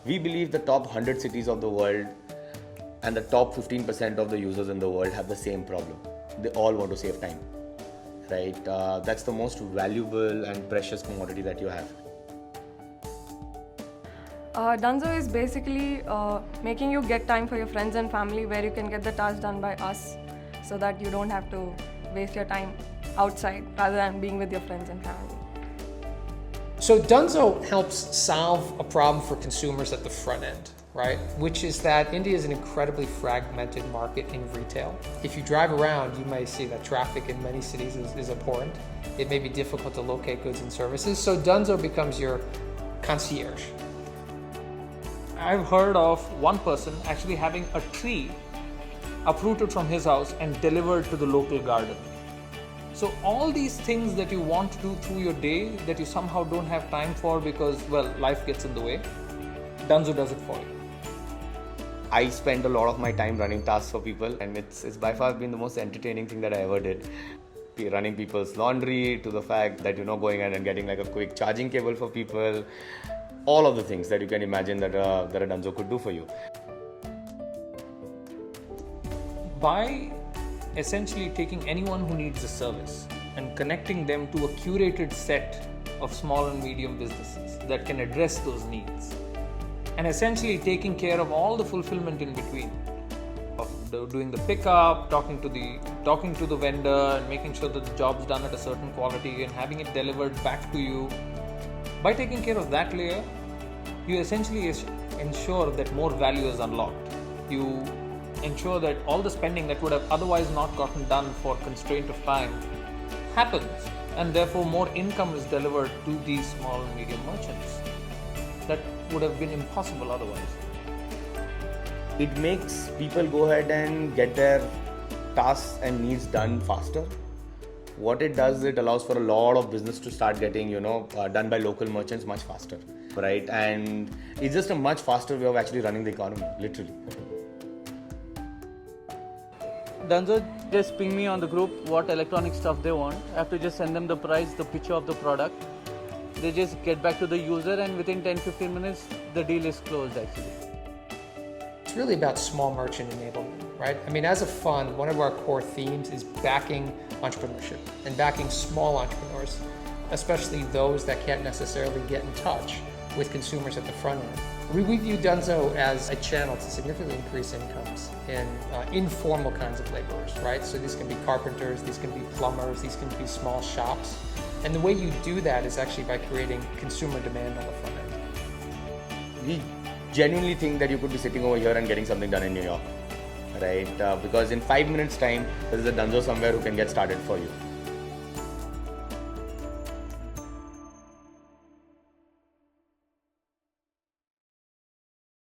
We believe the top 100 cities of the world and the top 15% of the users in the world have the same problem. They all want to save time, right? That's the most valuable and precious commodity that you have. Dunzo is basically making you get time for your friends and family where you can get the task done by us so that you don't have to waste your time outside rather than being with your friends and family. So Dunzo helps solve a problem for consumers at the front end, right? Which is that India is an incredibly fragmented market in retail. If you drive around, you may see that traffic in many cities is abhorrent. It may be difficult to locate goods and services. So Dunzo becomes your concierge. I've heard of one person actually having a tree uprooted from his house and delivered to the local garden. So all these things that you want to do through your day that you somehow don't have time for because, well, life gets in the way, Dunzo does it for you. I spend a lot of my time running tasks for people, and it's by far been the most entertaining thing that I ever did. Running people's laundry, to the fact that, going ahead and getting like a quick charging cable for people, all of the things that you can imagine that a Dunzo could do for you. By essentially taking anyone who needs a service and connecting them to a curated set of small and medium businesses that can address those needs, and essentially taking care of all the fulfillment in between, of doing the pickup, talking to the vendor, and making sure that the job's done at a certain quality and having it delivered back to you. By taking care of that layer, you essentially ensure that more value is unlocked. You ensure that all the spending that would have otherwise not gotten done for constraint of time happens, and therefore more income is delivered to these small and medium merchants that would have been impossible otherwise. It makes people go ahead and get their tasks and needs done faster. What it does, it allows for a lot of business to start getting, done by local merchants much faster, right? And it's just a much faster way of actually running the economy, literally. Dunzo just ping me on the group what electronic stuff they want. I have to just send them the price, the picture of the product. They just get back to the user, and within 10-15 minutes, the deal is closed actually. It's really about small merchant enablement, right? I mean, as a fund, one of our core themes is backing entrepreneurship and backing small entrepreneurs, especially those that can't necessarily get in touch with consumers at the front end. We view Dunzo as a channel to significantly increase incomes in informal kinds of laborers, right? So these can be carpenters, these can be plumbers, these can be small shops. And the way you do that is actually by creating consumer demand on the front end. We genuinely think that you could be sitting over here and getting something done in New York, right? Because in 5 minutes time, there is a Dunzo somewhere who can get started for you.